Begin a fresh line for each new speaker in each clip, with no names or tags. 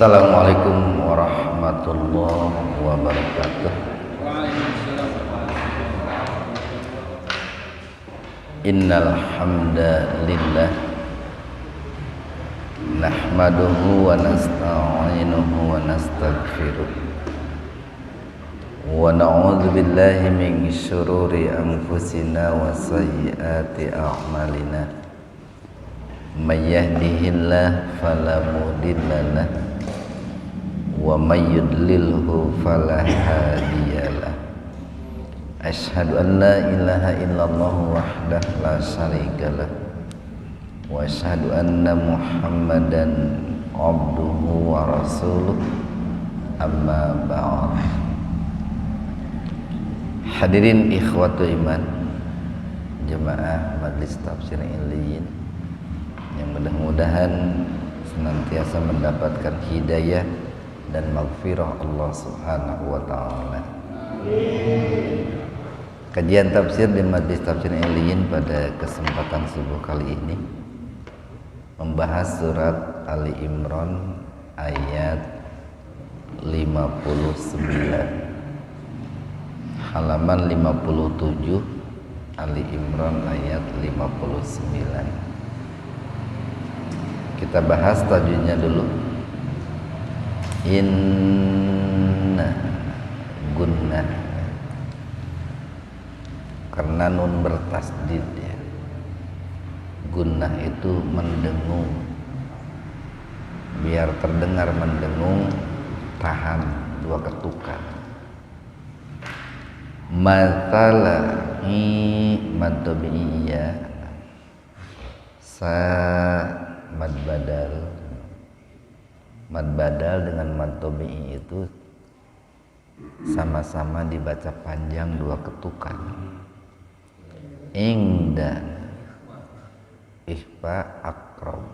Assalamualaikum warahmatullahi wabarakatuh. Innal hamdalillah nahmaduhu wa nasta'inuhu wa nastaghfiruh wa na'udzu billahi min syururi anfusina wa sayyiati a'malina. May yahdihillahu fala mudhillalah wa may yudlilhu fala hadiyalah. Asyhadu an la ilaha illallah wahdahu la syarikalah wa asyhadu anna Muhammadan abduhu wa rasuluh. Amma ba'd. Hadirin ikhwatu iman, jemaah Majelis Tafsir Illiyin yang mudah-mudahan senantiasa mendapatkan hidayah dan maghfirah Allah Subhanahu wa taala. Kajian tafsir di Majelis Tafsir Illiyin pada kesempatan subuh kali ini membahas surat Ali Imran ayat 59, halaman 57. Ali Imran ayat 59. Kita bahas tajwidnya dulu. Inna gunnah, karena nun bertasdid ya. Gunnah itu mendengung, biar terdengar mendengung, tahan dua ketukan. Matala mad tabi'iyya sa mad badal dengan mad tabi'i itu sama-sama dibaca panjang dua ketukan. Ingda ihfa aqrab,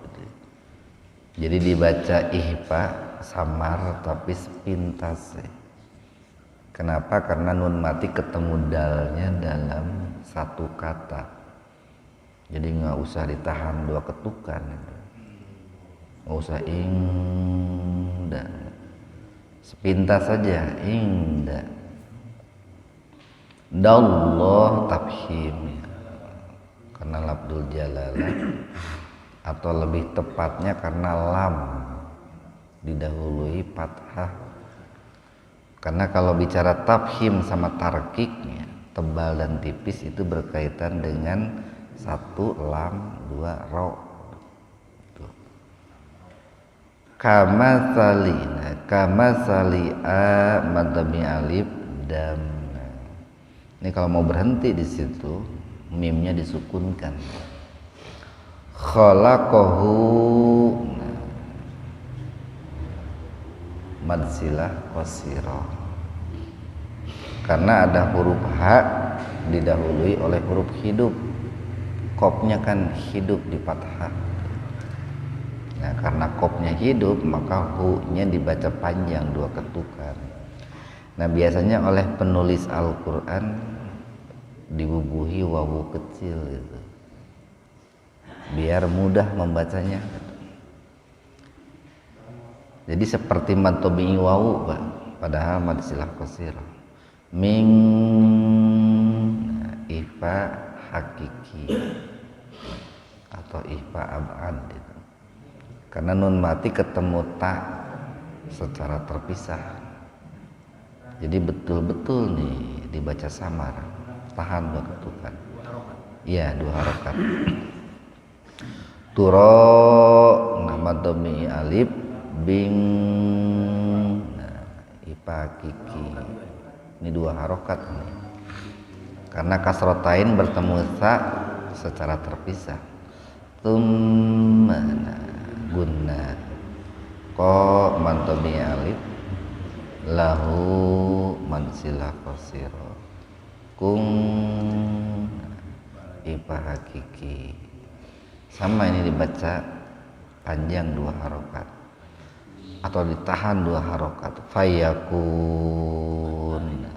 jadi dibaca ihfa samar tapi sepintas ya. Kenapa? Karena nun mati ketemu dalnya dalam satu kata, jadi nggak usah ditahan dua ketukan, nggak usah ingda, sepintas saja ingda. Dallah tafhim karena lafdzul jalalah, atau lebih tepatnya karena lam didahului fathah. Karena kalau bicara tafhim sama tarkiknya, tebal dan tipis, itu berkaitan dengan satu lam dua ro. Kama sali a madami alif dam. Ini kalau mau berhenti di situ, mimnya disukunkan. Khalaqahu madzillah qasira, karena ada huruf H didahului oleh huruf hidup. Kopnya kan hidup di fathah. Nah, karena kopnya hidup, maka hu-nya dibaca panjang dua ketukan. Nah, biasanya oleh penulis Al-Quran dibubuhi wawu kecil gitu, biar mudah membacanya. Jadi seperti mad tabi'i wawu, Pak, padahal mad silah qasirah. Ming ihfa hakiki atau ihfa ab'ad gitu. Karena nun mati ketemu ta secara terpisah, jadi betul-betul nih dibaca samar, tahan dua ketukan. Iya, dua harokat. Turo nama domi alif bing, nah, ipa kiki, ini dua harokat nih. Karena kasrotain bertemu sa secara terpisah. Tumana guna ko mantobi alif lahu mansilah qasira kung ipa hakiki. Sama ini dibaca panjang dua harokat atau ditahan dua harokat. Fayakun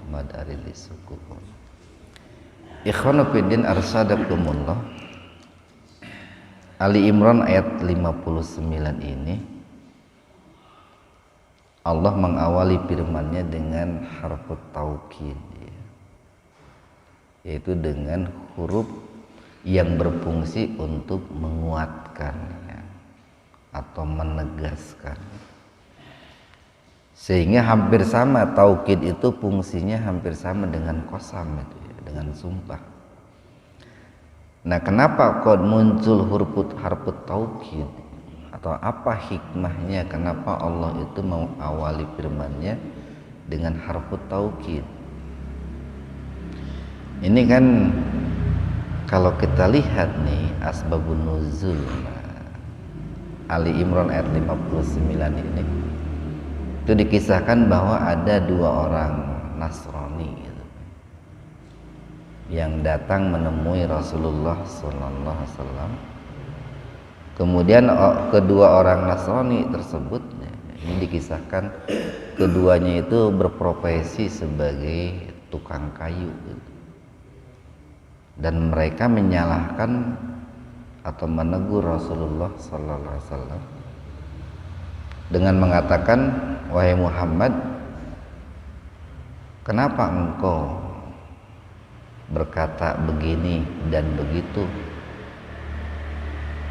mad arili sukun. Ikhwanu fiddin arsadakumullah. Ali Imran ayat 59 ini Allah mengawali firman-Nya dengan harfut taukid, yaitu dengan huruf yang berfungsi untuk menguatkan atau menegaskan. Sehingga hampir sama, taukid itu fungsinya hampir sama dengan qasam itu ya, dengan sumpah. Nah, kenapa kok muncul harfut taukid? Atau apa hikmahnya kenapa Allah itu mau awali firman-Nya dengan harfut taukid? Ini kan kalau kita lihat nih asbabun nuzul Ali Imran ayat 59 ini, itu dikisahkan bahwa ada dua orang Nasrani gitu, yang datang menemui Rasulullah SAW. Kemudian kedua orang Nasrani tersebut, ini dikisahkan keduanya itu berprofesi sebagai tukang kayu gitu. Dan mereka menyalahkan atau menegur Rasulullah SAW dengan mengatakan, wahai Muhammad, kenapa engkau berkata begini dan begitu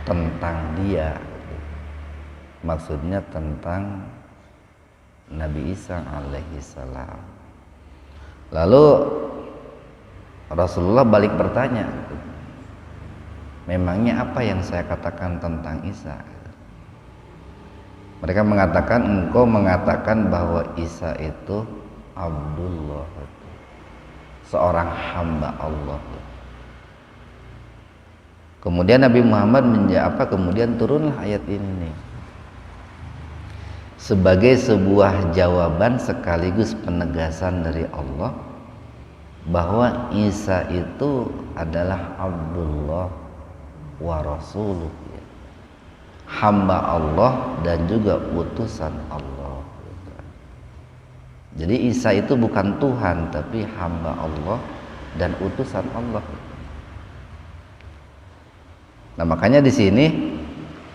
tentang dia, maksudnya tentang Nabi Isa alaihi salam. Lalu Rasulullah balik bertanya, memangnya apa yang saya katakan tentang Isa? Mereka mengatakan, engkau mengatakan bahwa Isa itu Abdullah, seorang hamba Allah. Kemudian Nabi Muhammad menjawab, kemudian turunlah ayat ini nih, sebagai sebuah jawaban sekaligus penegasan dari Allah bahwa Isa itu adalah Abdullah wa Rasuluh, hamba Allah dan juga utusan Allah. Jadi Isa itu bukan Tuhan, tapi hamba Allah dan utusan Allah. Nah, makanya di sini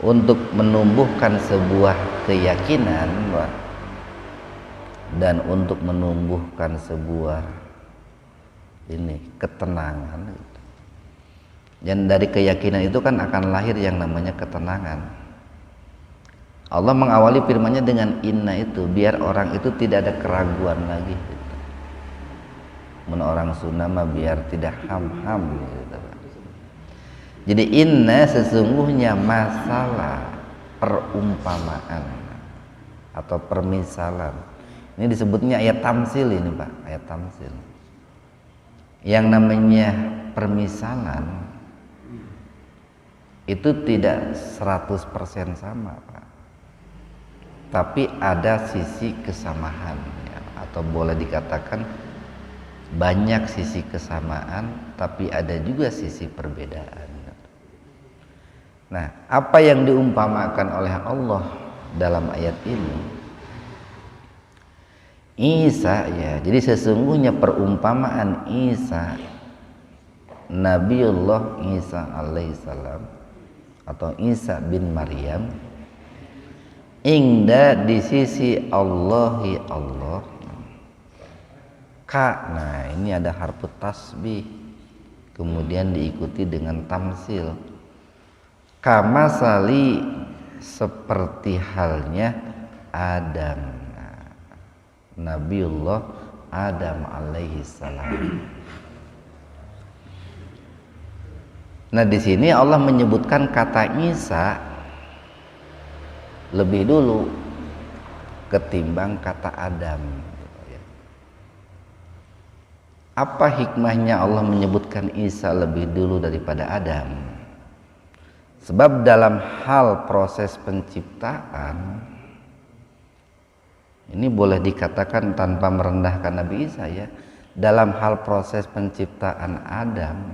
untuk menumbuhkan sebuah keyakinan dan untuk menumbuhkan sebuah ketenangan. Dan dari keyakinan itu kan akan lahir yang namanya ketenangan. Allah mengawali firman-Nya dengan inna itu, biar orang itu tidak ada keraguan lagi gitu. Orang Sunda mah biar tidak ham-ham gitu. Jadi inna sesungguhnya masalah perumpamaan atau permisalan. Ini disebutnya ayat tamsil ini Pak, ayat tamsil. Yang namanya permisalan itu tidak 100% sama Pak, tapi ada sisi kesamaan ya, atau boleh dikatakan banyak sisi kesamaan, tapi ada juga sisi perbedaan. Nah, apa yang diumpamakan oleh Allah dalam ayat ini, Isa ya, jadi sesungguhnya perumpamaan Isa, Nabiullah Isa alaihissalam atau Isa bin Maryam, ingda di sisi Allahi Allah. Nah ini ada harfut tasbih, kemudian diikuti dengan tamsil. Kama sali, seperti halnya Adam, Nabiullah Adam alaihi salam. Nah di sini Allah menyebutkan kata Isa lebih dulu ketimbang kata Adam. Apa hikmahnya Allah menyebutkan Isa lebih dulu daripada Adam? Sebab dalam hal proses penciptaan, ini boleh dikatakan tanpa merendahkan Nabi Isa ya, dalam hal proses penciptaan Adam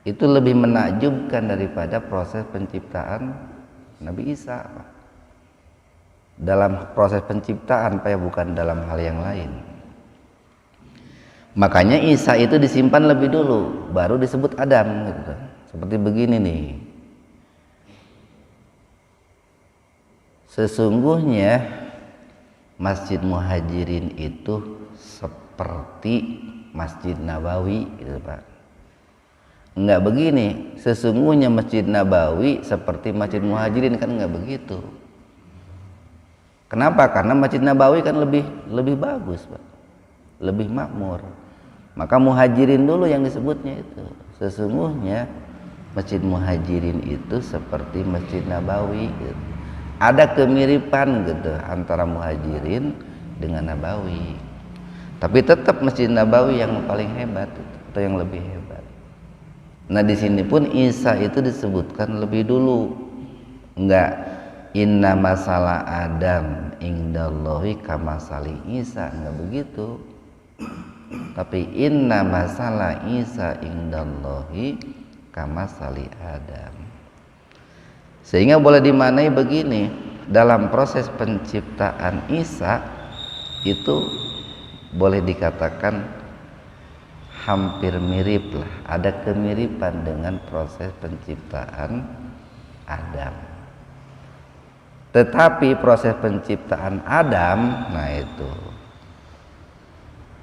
itu lebih menakjubkan daripada proses penciptaan Nabi Isa. Dalam proses penciptaan Pak ya, bukan dalam hal yang lain. Makanya Isa itu disimpan lebih dulu, baru disebut Adam gitu. Seperti begini nih. Sesungguhnya Masjid Muhajirin itu seperti Masjid Nabawi gitu Pak. Enggak begini, sesungguhnya Masjid Nabawi seperti Masjid Muhajirin, kan enggak begitu. Kenapa? Karena Masjid Nabawi kan lebih bagus Pak, lebih makmur. Maka Muhajirin dulu yang disebutnya itu. Sesungguhnya Masjid Muhajirin itu seperti Masjid Nabawi gitu. Ada kemiripan gitu antara Muhajirin dengan Nabawi. Tapi tetap Masjid Nabawi yang paling hebat atau yang lebih hebat. Nah di sini pun Isa itu disebutkan lebih dulu. Enggak inna masalah Adam indallahi kamasali Isa, enggak begitu. Tapi inna masalah Isa indallahi kamasali Adam. Sehingga boleh dimaknai begini, dalam proses penciptaan Isa itu boleh dikatakan hampir mirip lah, ada kemiripan dengan proses penciptaan Adam. Tetapi proses penciptaan Adam, nah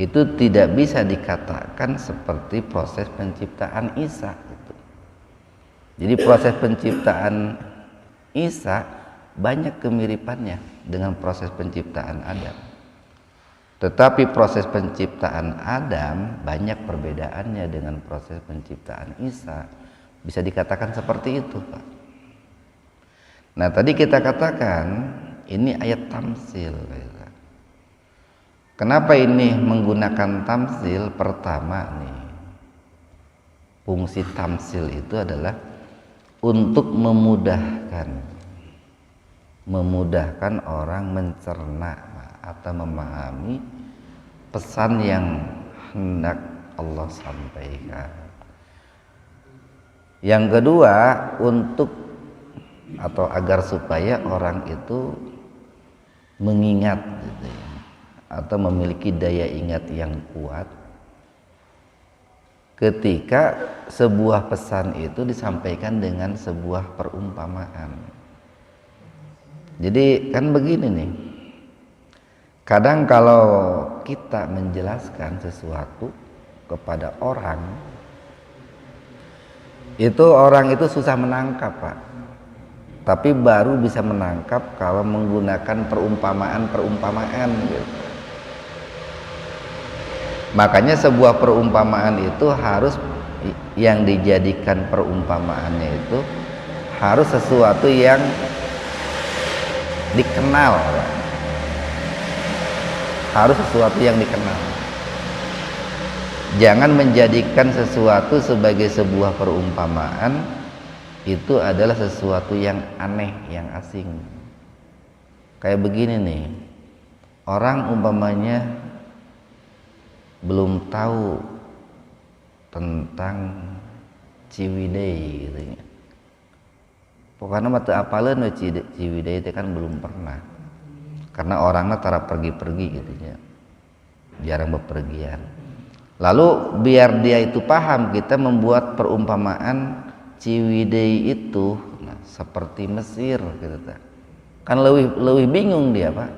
itu tidak bisa dikatakan seperti proses penciptaan Isa gitu. Jadi proses penciptaan Isa banyak kemiripannya dengan proses penciptaan Adam. Tetapi proses penciptaan Adam banyak perbedaannya dengan proses penciptaan Isa. Bisa dikatakan seperti itu Pak. Nah tadi kita katakan ini ayat tamsil. Kenapa ini menggunakan tamsil? Pertama nih, fungsi tamsil itu adalah untuk memudahkan orang mencerna atau memahami pesan yang hendak Allah sampaikan. Yang kedua, untuk atau agar supaya orang itu mengingat gitu ya, atau memiliki daya ingat yang kuat ketika sebuah pesan itu disampaikan dengan sebuah perumpamaan. Jadi kan begini nih, kadang kalau kita menjelaskan sesuatu kepada orang, itu orang itu susah menangkap Pak, tapi baru bisa menangkap kalau menggunakan perumpamaan gitu. Makanya sebuah perumpamaan itu harus, yang dijadikan perumpamaannya itu harus sesuatu yang dikenal, harus sesuatu yang dikenal. Jangan menjadikan sesuatu sebagai sebuah perumpamaan itu adalah sesuatu yang aneh, yang asing. Kayak begini nih, orang umpamanya belum tahu tentang Ciwidey gitu ya. Pokoknya mata apalan Ciwidey itu kan belum pernah. Karena orangnya tara pergi-pergi gitu ya. Jarang bepergian. Lalu biar dia itu paham, kita membuat perumpamaan Ciwidey itu seperti Mesir gitu ta. Kan lebih bingung dia Pak.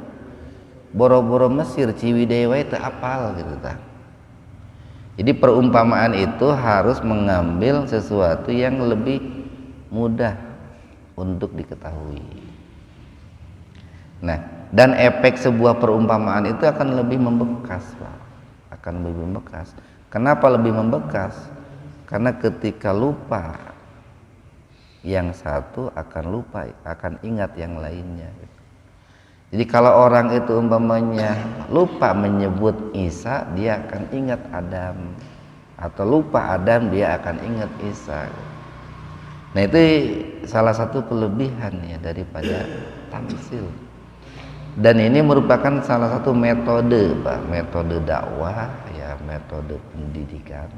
Boro-boro Mesir Ciwidey wae teu apal gitu ta. Jadi perumpamaan itu harus mengambil sesuatu yang lebih mudah untuk diketahui. Nah, dan efek sebuah perumpamaan itu akan lebih membekas, Pak. Akan lebih membekas. Kenapa lebih membekas? Karena ketika lupa yang satu akan lupa, akan ingat yang lainnya. Jadi kalau orang itu umpamanya lupa menyebut Isa, dia akan ingat Adam, atau lupa Adam, dia akan ingat Isa. Nah itu salah satu kelebihan ya daripada tamsil. Dan ini merupakan salah satu metode Pak, metode dakwah ya, metode pendidikan.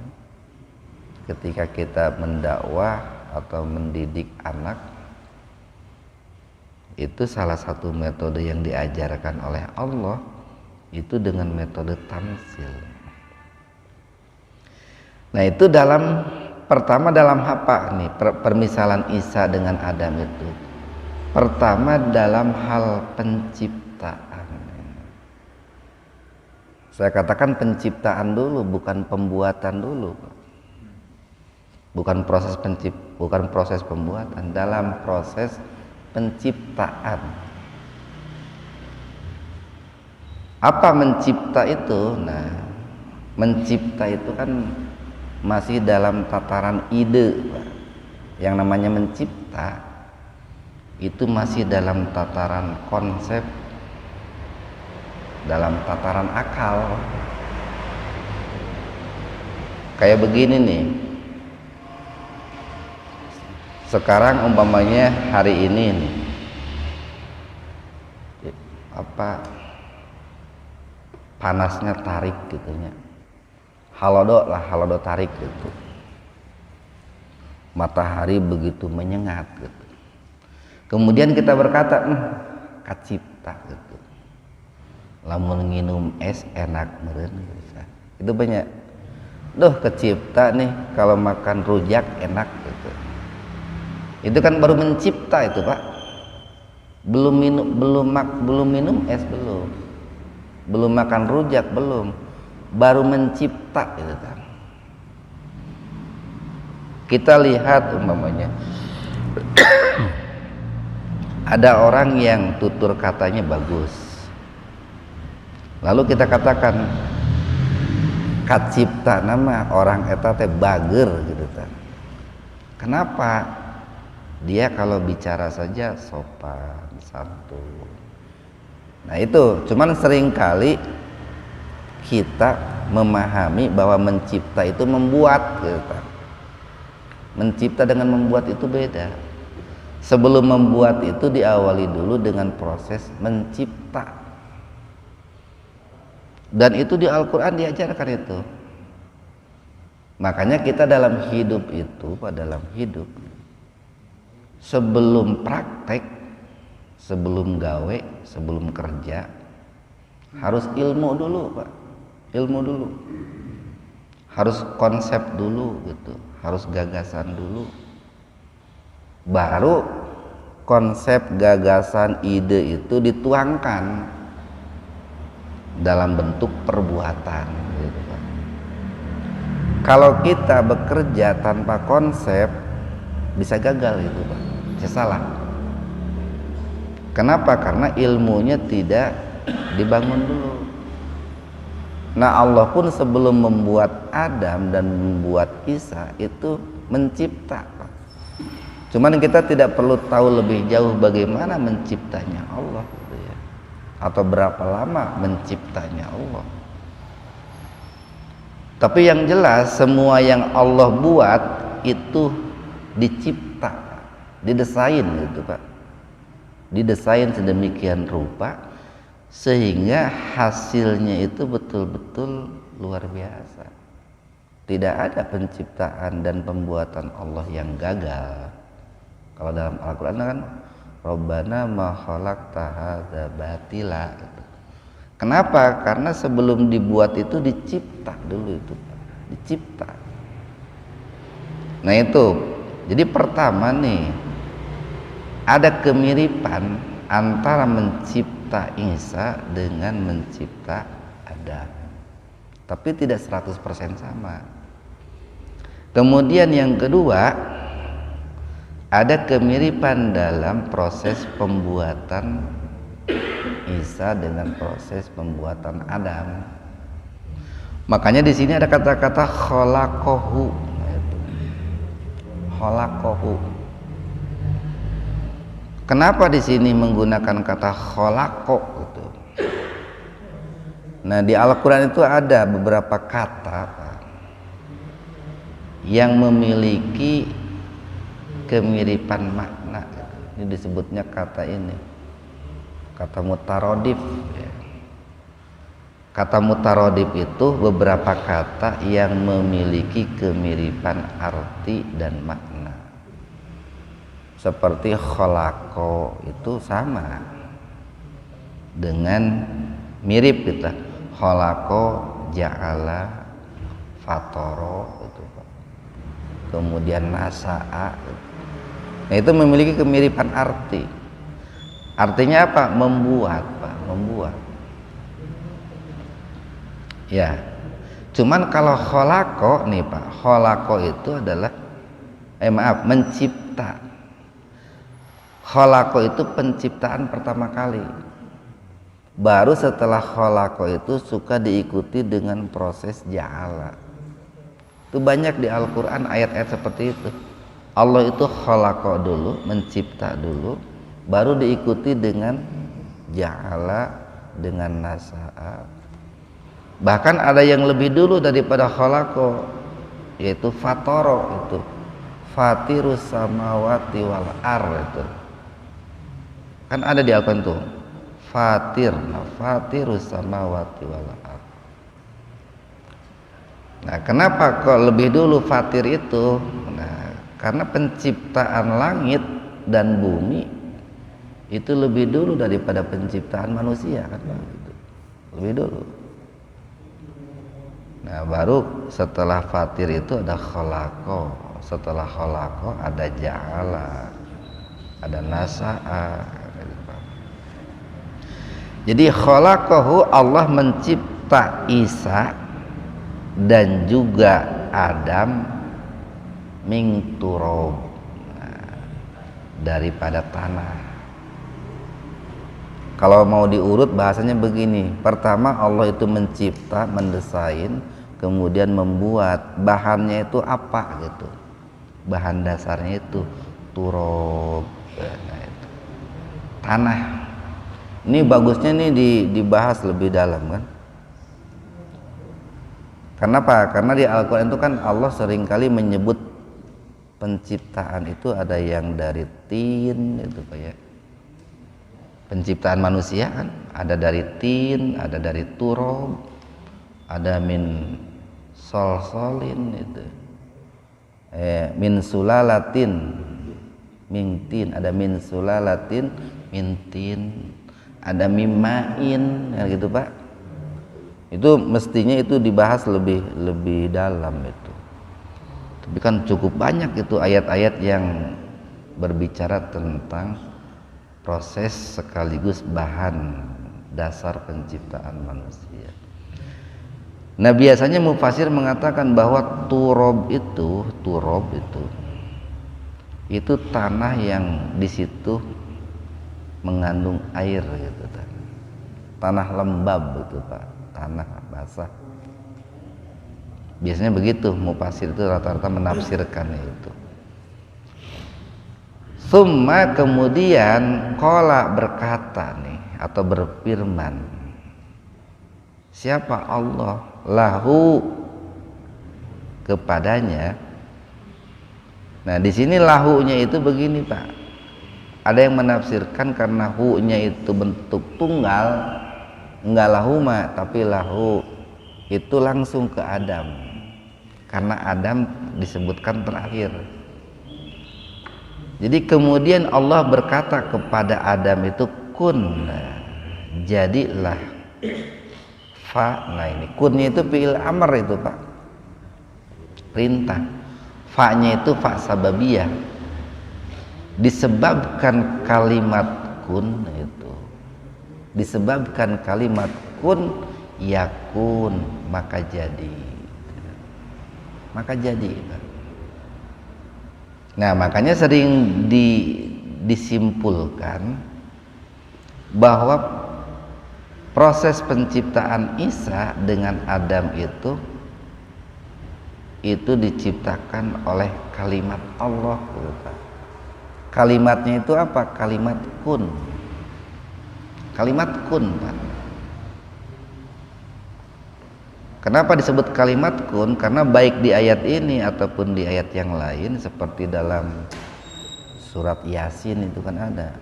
Ketika kita mendakwah atau mendidik anak, itu salah satu metode yang diajarkan oleh Allah itu dengan metode tamsil. Nah itu pertama dalam apa nih permisalan Isa dengan Adam itu? Pertama dalam hal penciptaan. Saya katakan penciptaan dulu, bukan pembuatan dulu. Bukan proses pembuatan, dalam proses penciptaan. Apa mencipta itu? Nah, mencipta itu kan masih dalam tataran ide, Pak. Yang namanya mencipta itu masih dalam tataran konsep, dalam tataran akal. Kayak begini nih, sekarang umpamanya hari ini nih, panasnya tarik gitunya, halodo tarik gitu, matahari begitu menyengat gitu. Kemudian kita berkata, kacipta gitu, lamun nginum es enak meureun bisa. Itu banyak. Duh, kecipta nih kalau makan rujak enak gitu. Itu kan baru mencipta itu, Pak. Belum minum es belum makan rujak belum, baru mencipta itu kan. Kita lihat umpamanya ada orang yang tutur katanya bagus, lalu kita katakan kacipta nama orang eta teh bager gitu kan. Kenapa? Dia kalau bicara saja sopan santun. Nah itu, cuman seringkali kita memahami bahwa mencipta itu membuat gitu kan. Mencipta dengan membuat itu beda. Sebelum membuat itu diawali dulu dengan proses mencipta. Dan itu di Al-Quran diajarkan itu. Makanya kita dalam hidup itu, dalam hidup, sebelum praktek, sebelum gawe, sebelum kerja, harus ilmu dulu, Pak. Ilmu dulu. Harus konsep dulu gitu, harus gagasan dulu. Baru konsep, gagasan, ide itu dituangkan dalam bentuk perbuatan gitu, Pak. Kalau kita bekerja tanpa konsep bisa gagal itu, Pak. Bisa salah. Kenapa? Karena ilmunya tidak dibangun dulu. Nah, Allah pun sebelum membuat Adam dan membuat Isa itu mencipta, Pak. Cuman kita tidak perlu tahu lebih jauh bagaimana menciptanya Allah gitu ya. Atau berapa lama menciptanya Allah. Tapi yang jelas semua yang Allah buat itu dicipta, didesain gitu, Pak. Didesain sedemikian rupa sehingga hasilnya itu betul-betul luar biasa. Tidak ada penciptaan dan pembuatan Allah yang gagal. Kalau dalam Al-Quran kan Rabbana ma khalaqta hadza batila gitu. Kenapa? Karena sebelum dibuat itu dicipta dulu itu, Pak. Dicipta. Nah itu, jadi pertama nih ada kemiripan antara mencipta Isa dengan mencipta Adam, tapi tidak 100% sama. Kemudian yang kedua, ada kemiripan dalam proses pembuatan Isa dengan proses pembuatan Adam. Makanya di sini ada kata-kata khalaqahu. Khalaqahu. Kenapa di sini menggunakan kata khalaqo gitu? Nah, di Al-Quran itu ada beberapa kata yang memiliki kemiripan makna. Ini disebutnya kata ini, kata mutarodif. Kata mutarodif itu beberapa kata yang memiliki kemiripan arti dan makna. Seperti khalaqo itu sama dengan mirip kita, khalaqo, ja'ala, fatoro itu, kemudian nasa'a. Nah itu memiliki kemiripan arti. Artinya apa? Membuat, Pak, membuat. Ya. Cuman kalau kholako nih Pak, kholako itu adalah mencipta. Kholako itu penciptaan pertama kali. Baru setelah kholako itu suka diikuti dengan proses ja'ala. Itu banyak di Al-Quran ayat-ayat seperti itu. Allah itu kholako dulu, mencipta dulu, baru diikuti dengan ja'ala, dengan nasa'a. Bahkan ada yang lebih dulu daripada kholako, yaitu fatoro, itu fatirus samawati wal itu kan ada di Al-Quran tuh, fatirus samawati wal ard. Nah, kenapa kok lebih dulu fatir itu? Nah, karena penciptaan langit dan bumi itu lebih dulu daripada penciptaan manusia kan, gitu. Lebih dulu. Nah, baru setelah fatir itu ada kholako, setelah kholako ada ja'ala, ada nasa'a. Jadi kholaqahu, Allah mencipta Isa dan juga Adam min turab, daripada tanah. Kalau mau diurut bahasanya begini, pertama Allah itu mencipta, mendesain, kemudian membuat. Bahannya itu apa gitu, bahan dasarnya itu turab, nah itu tanah. Ini bagusnya nih dibahas lebih dalam kan. Kenapa? Karena di Al-Quran itu kan Allah seringkali menyebut penciptaan itu ada yang dari tin, itu kayak penciptaan manusia kan, ada dari tin, ada dari turab, ada min solsolin itu, min sulalatin min tin, ada min sulalatin min tin, ada mimain, ya gitu Pak. Itu mestinya itu dibahas lebih dalam itu. Tapi kan cukup banyak itu ayat-ayat yang berbicara tentang proses sekaligus bahan dasar penciptaan manusia. Nah, biasanya mufasir mengatakan bahwa turab itu tanah yang di situ mengandung air gitu, tanah lembab itu Pak, tanah basah. Biasanya begitu mufasir itu rata-rata menafsirkan itu. Summa, kemudian qala berkata nih atau berfirman, siapa Allah, lahu kepadanya. Nah, di sini lahunya itu begini Pak. Ada yang menafsirkan karena hu-nya itu bentuk tunggal, enggak lahuma, tapi lahu itu langsung ke Adam. Karena Adam disebutkan terakhir. Jadi kemudian Allah berkata kepada Adam itu kun, jadilah. Fa, nah ini kunnya itu fi'il amr itu Pak, perintah. Fa-nya itu fa sababiyah. Disebabkan kalimat kun itu, disebabkan kalimat kun, yakun, maka jadi. Nah, makanya sering disimpulkan bahwa proses penciptaan Isa dengan Adam itu diciptakan oleh kalimat Allah. Kalimatnya itu apa? Kalimat kun. Kalimat kun, Pak. Kenapa disebut kalimat kun? Karena baik di ayat ini ataupun di ayat yang lain, seperti dalam surat Yasin itu kan ada,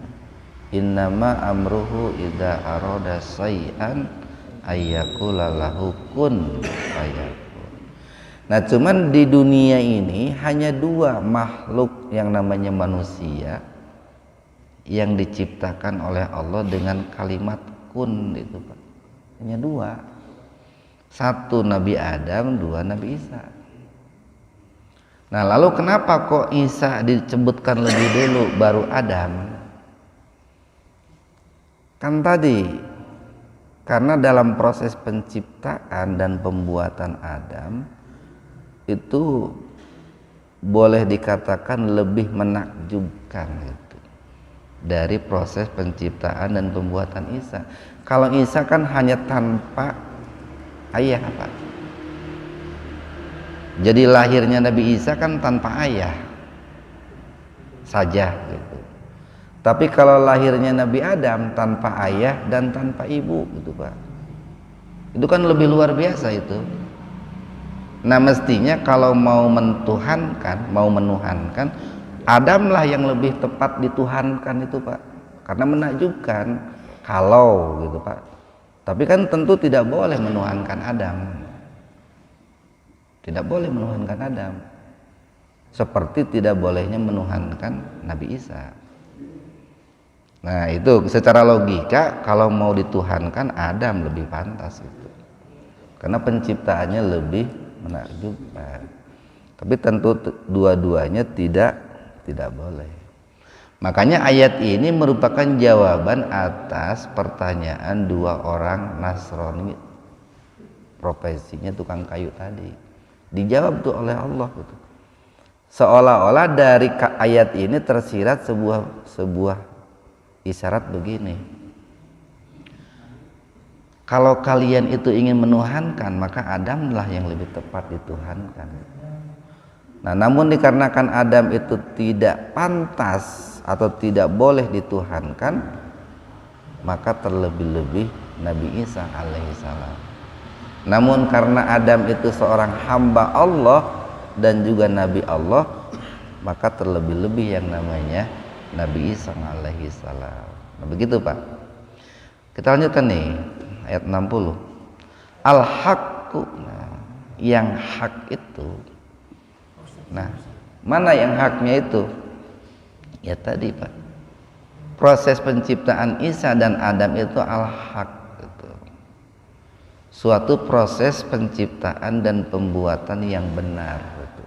innama amruhu idza arada syai'an ayyaqula lahu kun fayakun. Nah, cuman di dunia ini hanya dua makhluk yang namanya manusia yang diciptakan oleh Allah dengan kalimat kun itu Pak. Hanya dua. Satu Nabi Adam, dua Nabi Isa. Nah, lalu kenapa kok Isa disebutkan lebih dulu baru Adam? Kan tadi Karena dalam proses penciptaan dan pembuatan Adam itu boleh dikatakan lebih menakjubkan gitu, dari proses penciptaan dan pembuatan Isa. Kalau Isa kan hanya tanpa ayah, Pak. Jadi lahirnya Nabi Isa kan tanpa ayah saja gitu. Tapi kalau lahirnya Nabi Adam tanpa ayah dan tanpa ibu gitu, Pak. Itu kan lebih luar biasa itu. Nah, mestinya kalau mau mentuhankan, mau menuhankan, Adamlah yang lebih tepat dituhankan itu, Pak. Karena menakjubkan kalau gitu, Pak. Tapi kan tentu tidak boleh menuhankan Adam. Tidak boleh menuhankan Adam. Seperti tidak bolehnya menuhankan Nabi Isa. Nah, itu secara logika kalau mau dituhankan Adam lebih pantas itu. Karena penciptaannya lebih menakjubkan. Tapi tentu dua-duanya tidak boleh. Makanya ayat ini merupakan jawaban atas pertanyaan dua orang Nasrani profesinya tukang kayu tadi. Dijawab tuh oleh Allah gitu. Seolah-olah dari ayat ini tersirat sebuah isyarat begini, kalau kalian itu ingin menuhankan, maka Adamlah yang lebih tepat dituhankan. Nah, namun dikarenakan Adam itu tidak pantas atau tidak boleh dituhankan, maka terlebih-lebih Nabi Isa alaihissalam. Namun karena Adam itu seorang hamba Allah dan juga Nabi Allah, maka terlebih-lebih yang namanya Nabi Isa alaihi salam. Nah, begitu, Pak. Kita lanjutkan nih ayat 60. Al-haqqu, nah, yang hak itu. Nah, mana yang haknya itu? Ya tadi, Pak. Proses penciptaan Isa dan Adam itu al-haq itu. Suatu proses penciptaan dan pembuatan yang benar gitu.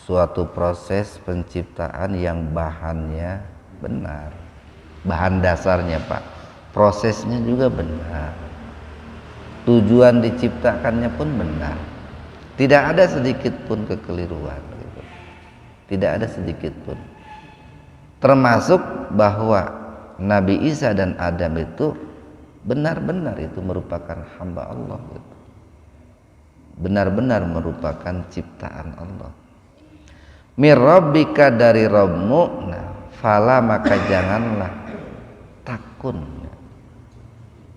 Suatu proses penciptaan yang bahannya benar, bahan dasarnya, Pak, prosesnya juga benar, tujuan diciptakannya pun benar, tidak ada sedikit pun kekeliruan gitu. Tidak ada sedikit pun, termasuk bahwa Nabi Isa dan Adam itu benar-benar itu merupakan hamba Allah gitu. Benar-benar merupakan ciptaan Allah. Mirabbika, dari Rabbmu, nah, fala maka janganlah takun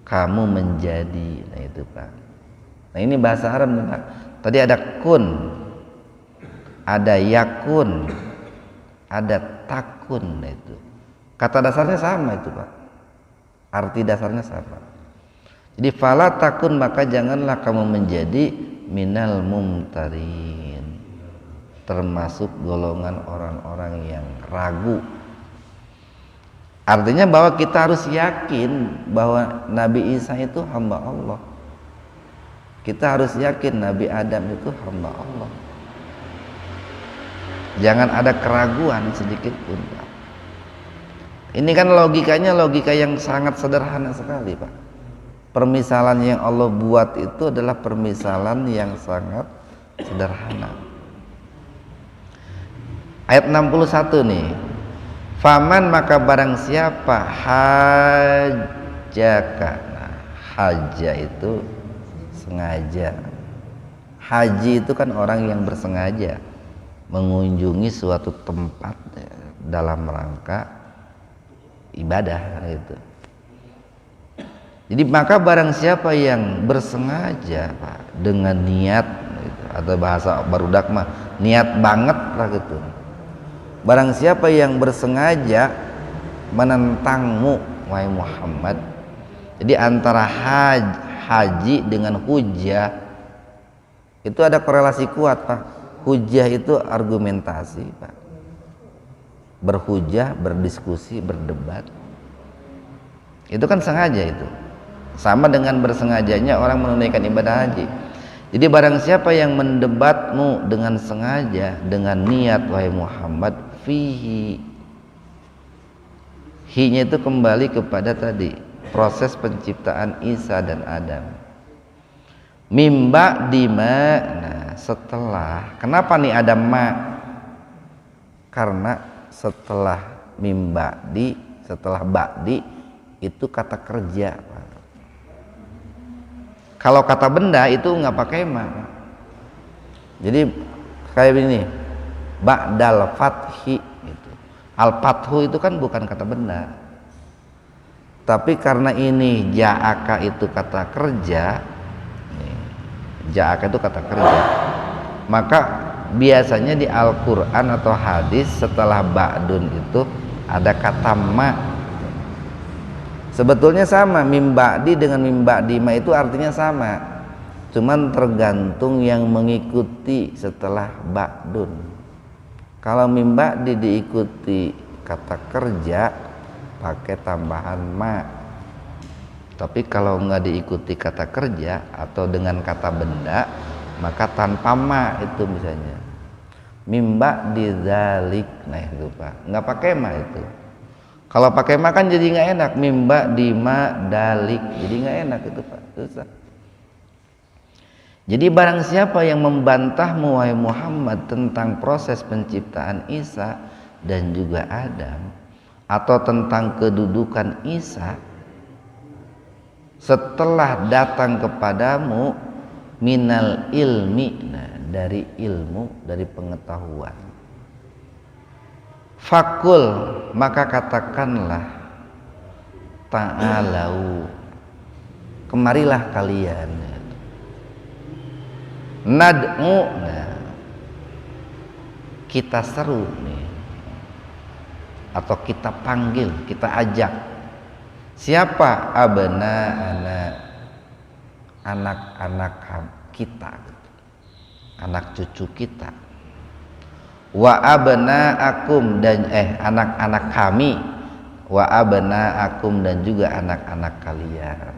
kamu menjadi. Nah itu, Pak. Nah ini bahasa Arab nih, Pak. Tadi ada kun, ada yakun, ada takun. Nah itu kata dasarnya sama itu, Pak. Arti dasarnya sama. Jadi fala takun maka janganlah kamu menjadi minal mumtarin, termasuk golongan orang-orang yang ragu. Artinya bahwa kita harus yakin bahwa Nabi Isa itu hamba Allah. Kita harus yakin Nabi Adam itu hamba Allah. Jangan ada keraguan sedikit pun, Pak. Ini kan logikanya logika yang sangat sederhana sekali, Pak. Permisalan yang Allah buat itu adalah permisalan yang sangat sederhana. Ayat 61 nih. Faman maka barang siapa hajaka. Nah, haja itu sengaja. Haji itu kan orang yang bersengaja mengunjungi suatu tempat dalam rangka ibadah gitu. Jadi maka barang siapa yang bersengaja, Pak, dengan niat gitu, atau bahasa barudak mah niat banget lah gitu. Barang siapa yang bersengaja menentangmu wahai Muhammad. Jadi antara haji dengan hujjah itu ada korelasi kuat, Pak. Hujjah itu argumentasi, Pak. Berhujjah, berdiskusi, berdebat. Itu kan sengaja itu. Sama dengan bersengajanya orang menunaikan ibadah haji. Jadi barang siapa yang mendebatmu dengan sengaja, dengan niat wahai Muhammad, fihi, hi-nya itu kembali kepada tadi proses penciptaan Isa dan Adam. Mimba dima, nah setelah, kenapa nih ada ma? Karena setelah mimba di, setelah ba'di itu kata kerja. Kalau kata benda itu nggak pakai ma. Jadi kayak ini, ba'dal fathi gitu. Al fathu itu kan bukan kata benda. Tapi karena ini ja'aka itu kata kerja, ja'aka itu kata kerja, maka biasanya di Al-Quran atau hadis setelah ba'dun itu ada kata ma. Sebetulnya sama, mim ba'di dengan mim ba'di ma itu artinya sama, cuman tergantung yang mengikuti setelah ba'dun. Kalau mim ba'di diikuti kata kerja pakai tambahan ma, tapi kalau nggak diikuti kata kerja atau dengan kata benda maka tanpa ma. Itu misalnya mimba di dzalik, nah itu Pak, nggak pakai ma itu. Kalau pakai ma kan jadi nggak enak, mimba di ma dalik, jadi nggak enak itu Pak, susah. Jadi barang siapa yang membantahmu wahai Muhammad tentang proses penciptaan Isa dan juga Adam, atau tentang kedudukan Isa setelah datang kepadamu minal ilmi, nah dari ilmu, dari pengetahuan, fakul maka katakanlah, ta'alau kemarilah kalian, nad'u, nah kita seru nih, atau kita panggil, kita ajak. Siapa? Anak-anak kita, anak cucu kita. Wa abna'akum, dan anak-anak kami. Wa abna'akum, dan juga anak-anak kalian.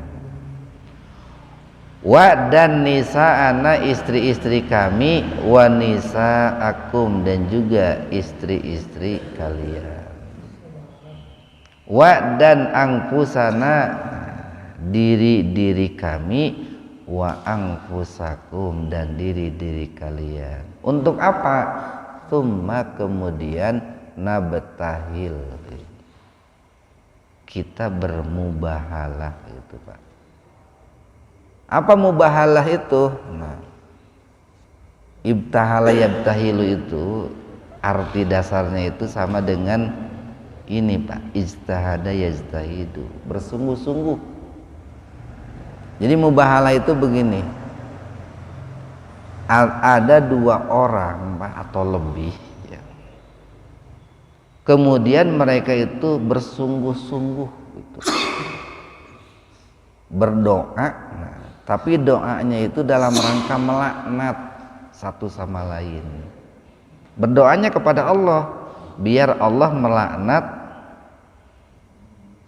Wa dan nisa'ana, istri-istri kami. Wa nisa'akum, dan juga istri-istri kalian. Wa dan angfusana, diri-diri kami. Wa angfusakum, dan diri-diri kalian. Untuk apa? Tsumma, kemudian nabtahil, kita bermubahalah itu Pak. Apa mubahalah itu? Nah, ibtahala yabtahilu itu arti dasarnya itu sama dengan ini Pak, ijtahada yajtahidu, bersungguh-sungguh. Jadi mubahalah itu begini, ada dua orang Pak, atau lebih ya. Kemudian mereka itu bersungguh-sungguh gitu, berdoa, nah, tapi doanya itu dalam rangka melaknat satu sama lain. Berdoanya kepada Allah biar Allah melaknat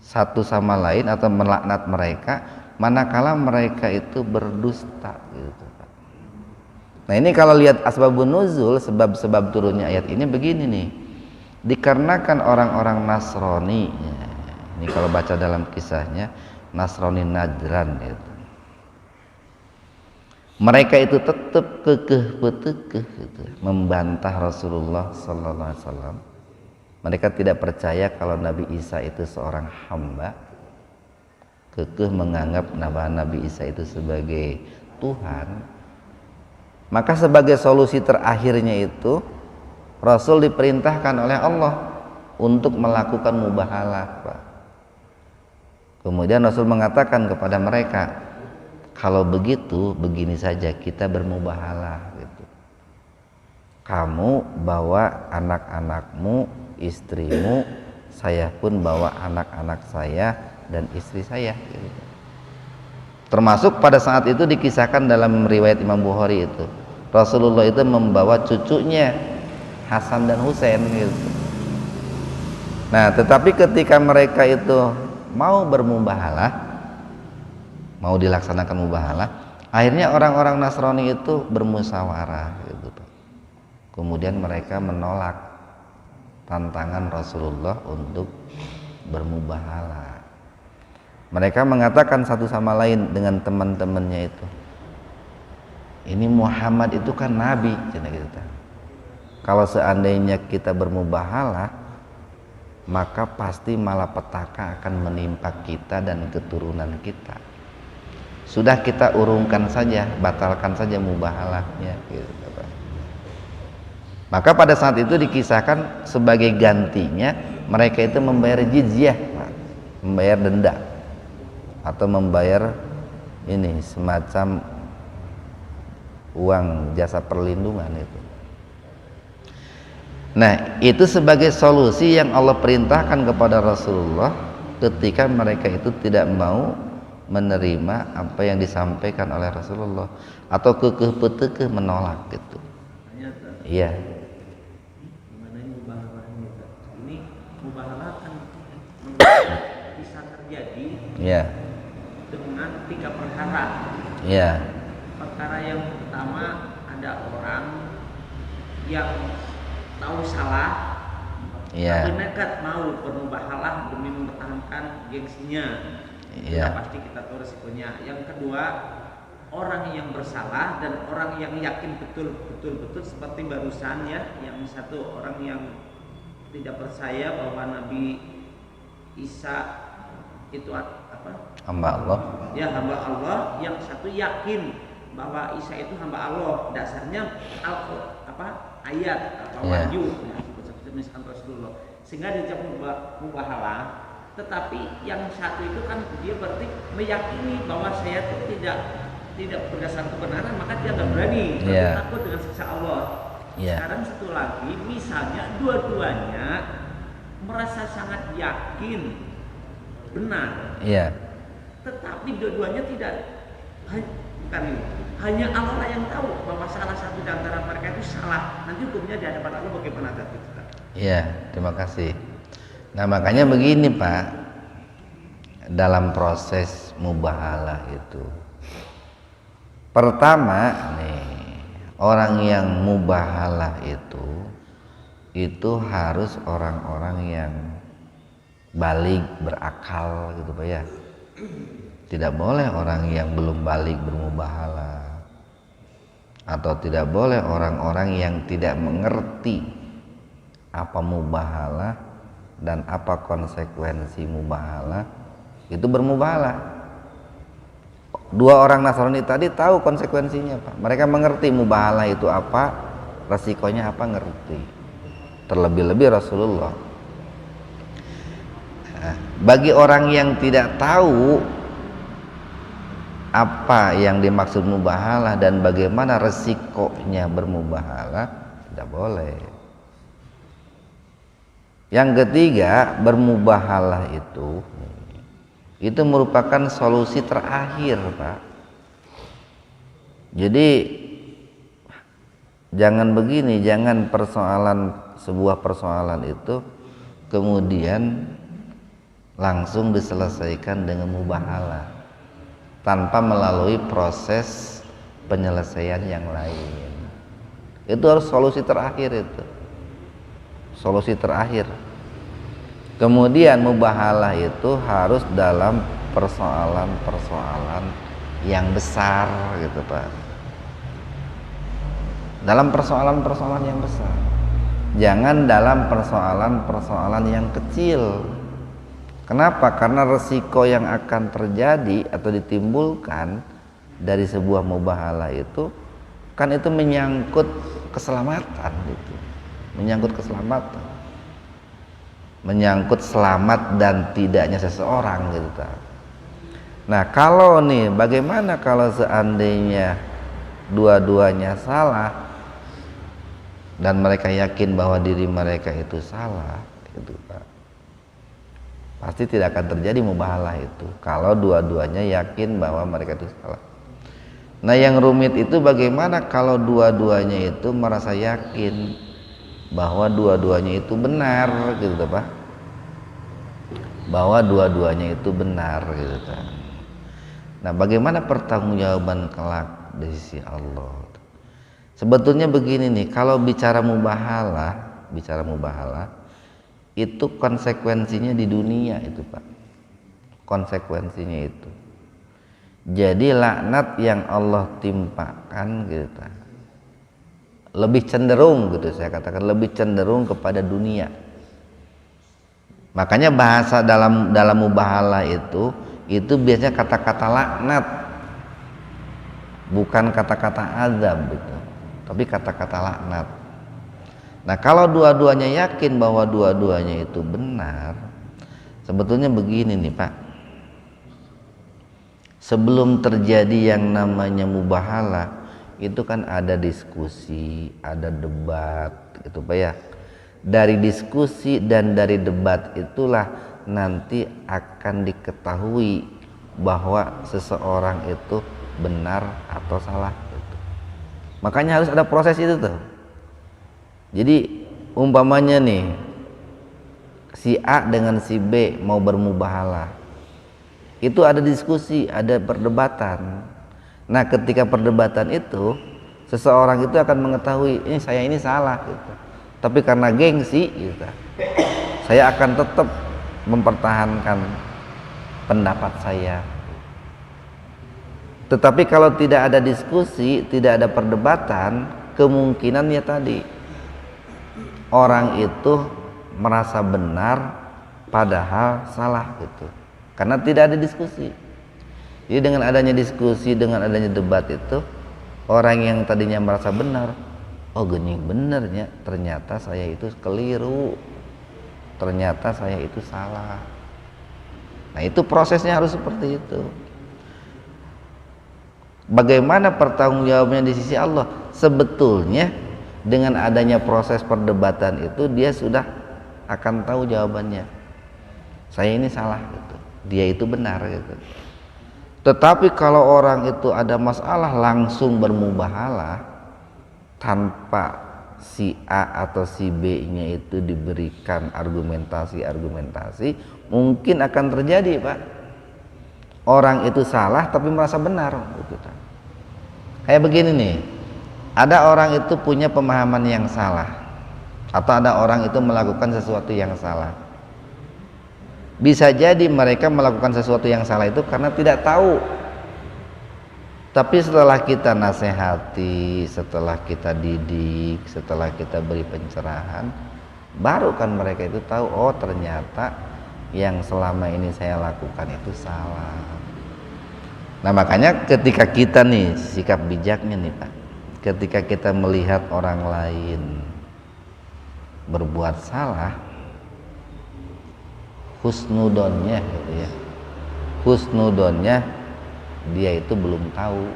satu sama lain atau melaknat mereka manakala mereka itu berdusta gitu Pak. Nah ini kalau lihat asbabun nuzul, sebab-sebab turunnya ayat ini begini nih, dikarenakan orang-orang Nasrani ya, ini kalau baca dalam kisahnya Nasrani Najran itu, mereka itu tetap kekeh gitu, membantah Rasulullah Sallallahu Alaihi Wasallam. Mereka tidak percaya kalau Nabi Isa itu seorang hamba, kekeh menganggap Nabi Isa itu sebagai Tuhan. Maka sebagai solusi terakhirnya itu Rasul diperintahkan oleh Allah untuk melakukan mubahalah Pak. Kemudian Rasul mengatakan kepada mereka, kalau begitu begini saja, kita bermubahalah gitu. Kamu bawa anak-anakmu, istrimu, saya pun bawa anak-anak saya dan istri saya gitu. Termasuk pada saat itu dikisahkan dalam riwayat Imam Bukhari itu, Rasulullah itu membawa cucunya Hasan dan Husain gitu. Nah tetapi ketika mereka itu mau bermubahalah, mau dilaksanakan mubahalah, akhirnya orang-orang Nasrani itu bermusyawarah gitu. Kemudian mereka menolak tantangan Rasulullah untuk bermubahalah. Mereka mengatakan satu sama lain dengan teman-temannya itu, ini Muhammad itu kan nabi, cina kita. Kalau seandainya kita bermubahalah, maka pasti malapetaka akan menimpa kita dan keturunan kita. Sudah kita urungkan saja, batalkan saja mubahalahnya gitu. Maka pada saat itu dikisahkan sebagai gantinya mereka itu membayar jizyah, membayar denda atau membayar ini semacam uang jasa perlindungan itu. Nah, itu sebagai solusi yang Allah perintahkan kepada Rasulullah ketika mereka itu tidak mau menerima apa yang disampaikan oleh Rasulullah atau kekeh petekeh menolak gitu. Iya.
Mengenai mubahalah ini mubahalah kan bisa terjadi dengan 3 perkara.
Iya.
Perkara yang pertama, ada orang yang tahu salah, tapi nekat mau bermubahalah demi mempertahankan gengsinya. Pasti kita tahu resikonya. Yang kedua, orang yang bersalah dan orang yang yakin betul seperti barusan ya, yang satu orang yang tidak percaya bahwa Nabi Isa itu apa?
Hamba Allah. Ya,
hamba Allah. Yang satu yakin bahwa Isa itu hamba Allah. Dasarnya ayat atau wahyu seperti misalkan Rasulullah. Sehingga diucap mubahalah. Tetapi yang satu itu kan dia berarti meyakini bahwa saya itu tidak berdasarkan kebenaran, maka dia nggak berani, takut dengan siksa Allah. Sekarang satu lagi, misalnya dua-duanya merasa sangat yakin benar, tetapi dua-duanya tidak, bukan ini, hanya Allah yang tahu bahwa salah satu di antara mereka itu salah. Nanti hukumnya di hadapan Allah bagaimana tadi?
Iya, terima kasih. Nah, makanya begini Pak, dalam proses mubahalah itu, pertama nih, orang yang mubahalah itu harus orang-orang yang baligh, berakal gitu Pak ya. Tidak boleh orang yang belum baligh bermubahalah, atau tidak boleh orang-orang yang tidak mengerti apa mubahalah dan apa konsekuensi mubahalah itu bermubahalah. Dua orang Nasrani tadi tahu konsekuensinya Pak. Mereka mengerti mubahalah itu apa, resikonya apa, ngerti. Terlebih-lebih Rasulullah. Nah, bagi orang yang tidak tahu apa yang dimaksud mubahalah dan bagaimana resikonya bermubahalah, tidak boleh. Yang ketiga, bermubahalah itu merupakan solusi terakhir Pak. Jadi jangan begini, jangan sebuah persoalan itu kemudian langsung diselesaikan dengan mubahalah tanpa melalui proses penyelesaian yang lain. Itu harus solusi terakhir itu. Solusi terakhir. Kemudian mubahalah itu harus dalam persoalan-persoalan yang besar gitu Pak. Dalam persoalan-persoalan yang besar. Jangan dalam persoalan-persoalan yang kecil. Kenapa? Karena resiko yang akan terjadi atau ditimbulkan dari sebuah mubahalah itu kan itu menyangkut keselamatan gitu. Menyangkut keselamatan, menyangkut selamat dan tidaknya seseorang gitu. Nah, kalau nih, bagaimana kalau seandainya dua-duanya salah dan mereka yakin bahwa diri mereka itu salah, gitu Pak. Pasti tidak akan terjadi mubahalah itu kalau dua-duanya yakin bahwa mereka itu salah. Nah, yang rumit itu bagaimana kalau dua-duanya itu merasa yakin bahwa dua-duanya itu benar gitu Pak, bahwa dua-duanya itu benar gitu kan. Nah, bagaimana pertanggungjawaban kelak dari sisi Allah? Sebetulnya begini nih, kalau bicara mubahalah itu konsekuensinya di dunia itu Pak. konsekuensinya itu. Jadi laknat yang Allah timpakan gitu, lebih cenderung gitu, saya katakan lebih cenderung kepada dunia. Makanya bahasa dalam mubahalah itu biasanya kata-kata laknat, bukan kata-kata azab gitu, tapi kata-kata laknat. Nah kalau dua-duanya yakin bahwa dua-duanya itu benar, sebetulnya begini nih Pak, sebelum terjadi yang namanya mubahalah itu kan ada diskusi, ada debat gitu Pak ya. Dari diskusi dan dari debat itulah nanti akan diketahui bahwa seseorang itu benar atau salah gitu. Makanya harus ada proses itu tuh. Jadi umpamanya nih si A dengan si B mau bermubahalah, itu ada diskusi, ada perdebatan. Nah ketika perdebatan itu seseorang itu akan mengetahui ini saya ini salah gitu. Tapi karena gengsi gitu, saya akan tetap mempertahankan pendapat saya. Tetapi kalau tidak ada diskusi, tidak ada perdebatan, kemungkinannya tadi orang itu merasa benar padahal salah gitu. Karena tidak ada diskusi. Jadi dengan adanya diskusi, dengan adanya debat itu, orang yang tadinya merasa benar, oh gini benernya, ternyata saya itu keliru, ternyata saya itu salah. Nah itu prosesnya harus seperti itu. Bagaimana pertanggungjawabannya di sisi Allah? Sebetulnya dengan adanya proses perdebatan itu dia sudah akan tahu jawabannya. Saya ini salah gitu, dia itu benar gitu. Tetapi kalau orang itu ada masalah langsung bermubahalah tanpa si A atau si B-nya itu diberikan argumentasi, mungkin akan terjadi Pak. Orang itu salah tapi merasa benar gitu. Kayak begini nih, ada orang itu punya pemahaman yang salah, atau ada orang itu melakukan sesuatu yang salah. Bisa jadi mereka melakukan sesuatu yang salah itu karena tidak tahu. Tapi setelah kita nasihati, setelah kita didik, setelah kita beri pencerahan, baru kan mereka itu tahu, oh ternyata yang selama ini saya lakukan itu salah. Nah makanya ketika kita nih, sikap bijaknya nih Pak, ketika kita melihat orang lain berbuat salah, husnudonnya gitu ya, husnudonnya dia itu belum tahu.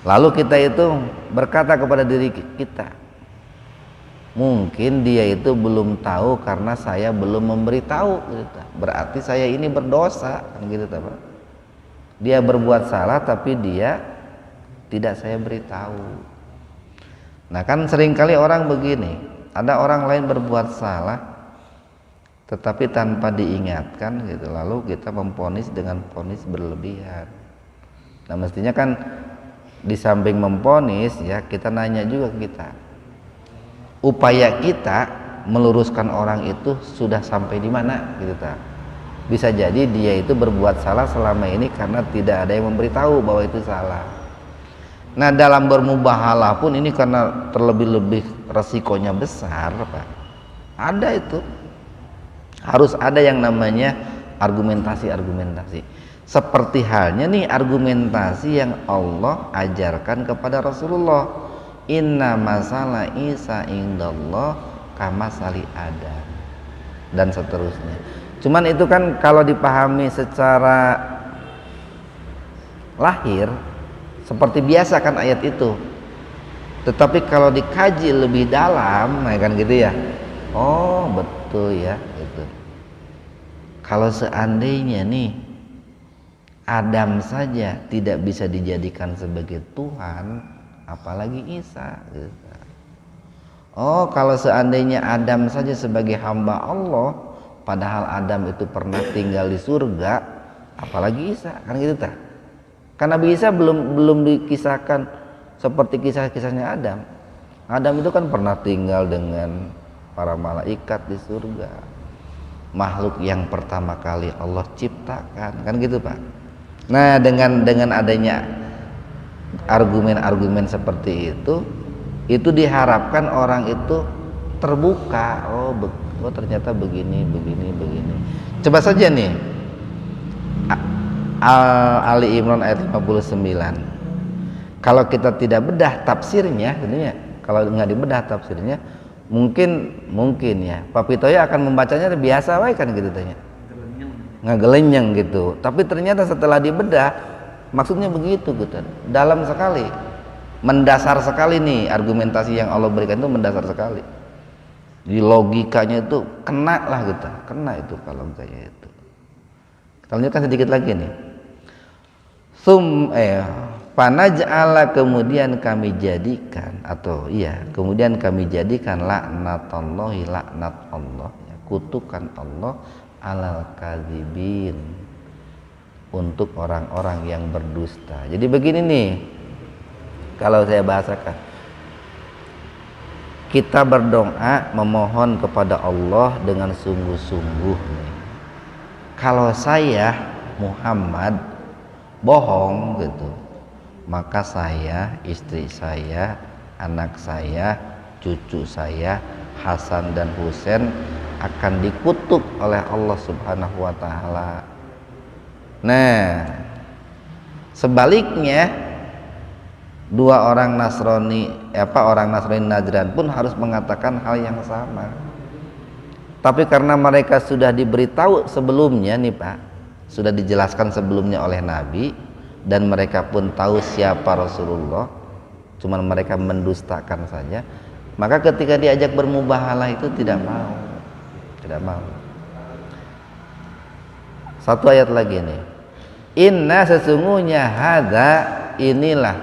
Lalu kita itu berkata kepada diri kita, mungkin dia itu belum tahu karena saya belum memberitahu gitu. Berarti saya ini berdosa kan gitu Pak. Dia berbuat salah tapi dia tidak saya beritahu. Nah kan seringkali orang begini, ada orang lain berbuat salah tetapi tanpa diingatkan gitu, lalu kita memvonis dengan vonis berlebihan. Nah mestinya kan di samping memvonis ya, kita nanya juga ke kita, upaya kita meluruskan orang itu sudah sampai di mana gitu ta. Bisa jadi dia itu berbuat salah selama ini karena tidak ada yang memberitahu bahwa itu salah. Nah dalam bermubahalah pun ini karena terlebih-lebih resikonya besar Pak, ada itu harus ada yang namanya argumentasi. Seperti halnya nih argumentasi yang Allah ajarkan kepada Rasulullah, inna masalah Isa indallah kama sali Adam, dan seterusnya. Cuman itu kan kalau dipahami secara lahir seperti biasa kan ayat itu, tetapi kalau dikaji lebih dalam ya kan gitu ya, oh betul ya gitu. Kalau seandainya nih Adam saja tidak bisa dijadikan sebagai Tuhan, apalagi Isa gitu. Oh kalau seandainya Adam saja sebagai hamba Allah, padahal Adam itu pernah tinggal di surga, apalagi Isa kan gitu ta. Karena Nabi Isa belum dikisahkan seperti kisah-kisahnya Adam. Adam itu kan pernah tinggal dengan para malaikat di surga. makhluk yang pertama kali Allah ciptakan, kan gitu Pak. Nah, dengan adanya argumen-argumen seperti itu diharapkan orang itu terbuka. Oh ternyata begini. Coba saja nih Ali Imran ayat 59. Kalau kita tidak bedah tafsirnya, tentunya kalau nggak dibedah tafsirnya, mungkin ya Pak Pitoya akan membacanya biasa wae kan gitu tanya. Ngagelenyeng gitu. Tapi ternyata setelah dibedah maksudnya begitu gitu. Dalam sekali. Mendasar sekali nih argumentasi yang Allah berikan itu mendasar sekali. Di logikanya itu kena lah gitu. Kena itu kalau saya itu. Kita lanjutkan sedikit lagi nih. Panaj'ala kemudian kami jadikan kemudian kami jadikan laknatullahi laknat Allah, kutukan Allah alal kadzibin, untuk orang-orang yang berdusta. Jadi begini nih, kalau saya bahasakan, kita berdoa memohon kepada Allah dengan sungguh-sungguh nih. Kalau saya Muhammad bohong gitu, maka saya, istri saya, anak saya, cucu saya, Hasan dan Husain akan dikutuk oleh Allah Subhanahu wa taala. Nah, sebaliknya orang Nasrani Najran pun harus mengatakan hal yang sama. Tapi karena mereka sudah diberitahu sebelumnya nih Pak, sudah dijelaskan sebelumnya oleh Nabi, dan mereka pun tahu siapa Rasulullah, cuman mereka mendustakan saja, maka ketika diajak bermubahalah itu tidak mau. Satu ayat lagi nih, inna sesungguhnya hadza inilah,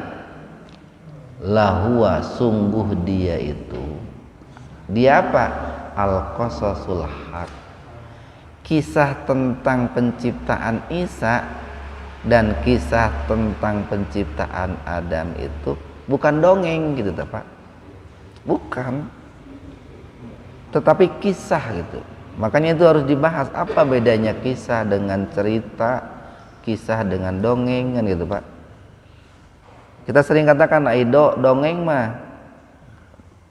lahuwa sungguh dia itu, dia apa? Al-qasasul haq, kisah tentang penciptaan Isa dan kisah tentang penciptaan Adam itu bukan dongeng gitu Pak, bukan, tetapi kisah gitu. Makanya itu harus dibahas, apa bedanya kisah dengan cerita, kisah dengan dongeng kan gitu Pak. Kita sering katakan dongeng mah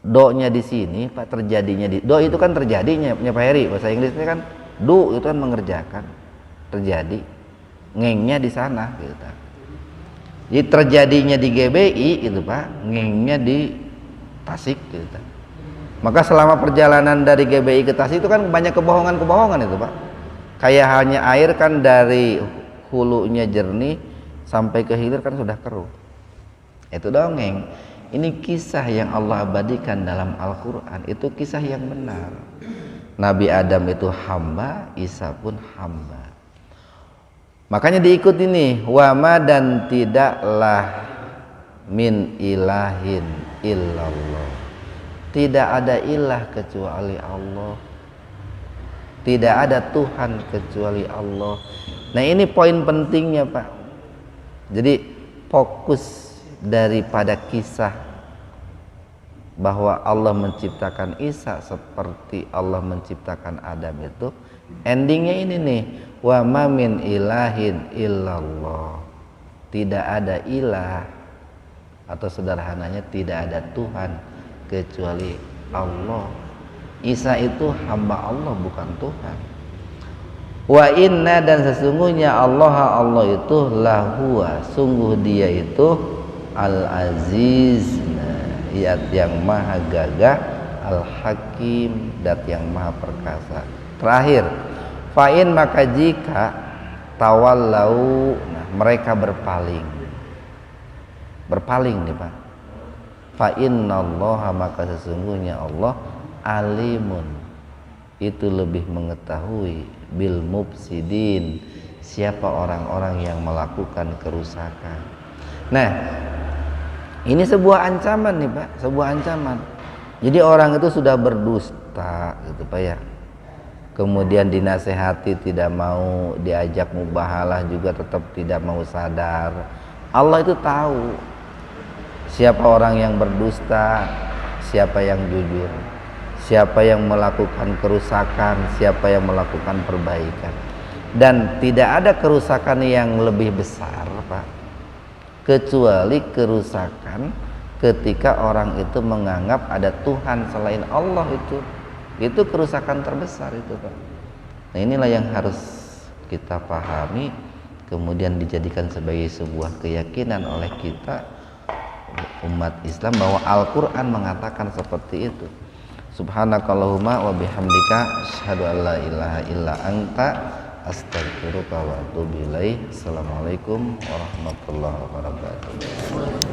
do-nya di sini Pak, terjadinya di do itu kan terjadinya Pak Heri, bahasa Inggrisnya kan do itu kan mengerjakan, terjadi, ngengnya di sana gitu. Jadi terjadinya di GBI gitu Pak, ngengnya di Tasik gitu. Maka selama perjalanan dari GBI ke Tasik itu kan banyak kebohongan itu Pak. Kayak halnya air kan dari hulunya jernih sampai ke hilir kan sudah keruh. Itu dongeng. Ini kisah yang Allah abadikan dalam Al-Quran. Itu kisah yang benar. Nabi Adam itu hamba, Isa pun hamba. Makanya diikut ini, wama dan tidaklah min ilahin illallah. Tidak ada ilah kecuali Allah. Tidak ada Tuhan kecuali Allah. Nah ini poin pentingnya Pak. Jadi fokus daripada kisah bahwa Allah menciptakan Isa seperti Allah menciptakan Adam itu, endingnya ini nih, wa ma min ilahin illallah, tidak ada ilah, atau sederhananya tidak ada Tuhan kecuali Allah. Isa itu hamba Allah, bukan Tuhan. Wa inna, dan sesungguhnya Allah itu lahuwa, sungguh dia itu Al-Aziz, yang maha gagah, Al-Hakim, dat yang maha perkasa. Terakhir, fa'in, maka jika tawallau, mereka berpaling nih Pak, fa'innallaha, maka sesungguhnya Allah alimun, itu lebih mengetahui, bil mufsidin, siapa orang-orang yang melakukan kerusakan. Nah, ini sebuah ancaman nih Pak, sebuah ancaman. Jadi orang itu sudah berdusta gitu Pak ya. Kemudian dinasehati tidak mau, diajak mubahalah juga tetap tidak mau sadar. Allah itu tahu siapa orang yang berdusta, siapa yang jujur, siapa yang melakukan kerusakan, siapa yang melakukan perbaikan. Dan tidak ada kerusakan yang lebih besar, Pak, kecuali kerusakan ketika orang itu menganggap ada Tuhan selain Allah. Itu kerusakan terbesar itu, Pak. Nah, inilah yang harus kita pahami, kemudian dijadikan sebagai sebuah keyakinan oleh kita umat Islam bahwa Al-Quran mengatakan seperti itu. Subhanakallahumma wa bihamdika asyhadu an la ilaha illa anta astaghfiruka wa atubu ilaik. Assalamualaikum warahmatullahi wabarakatuh.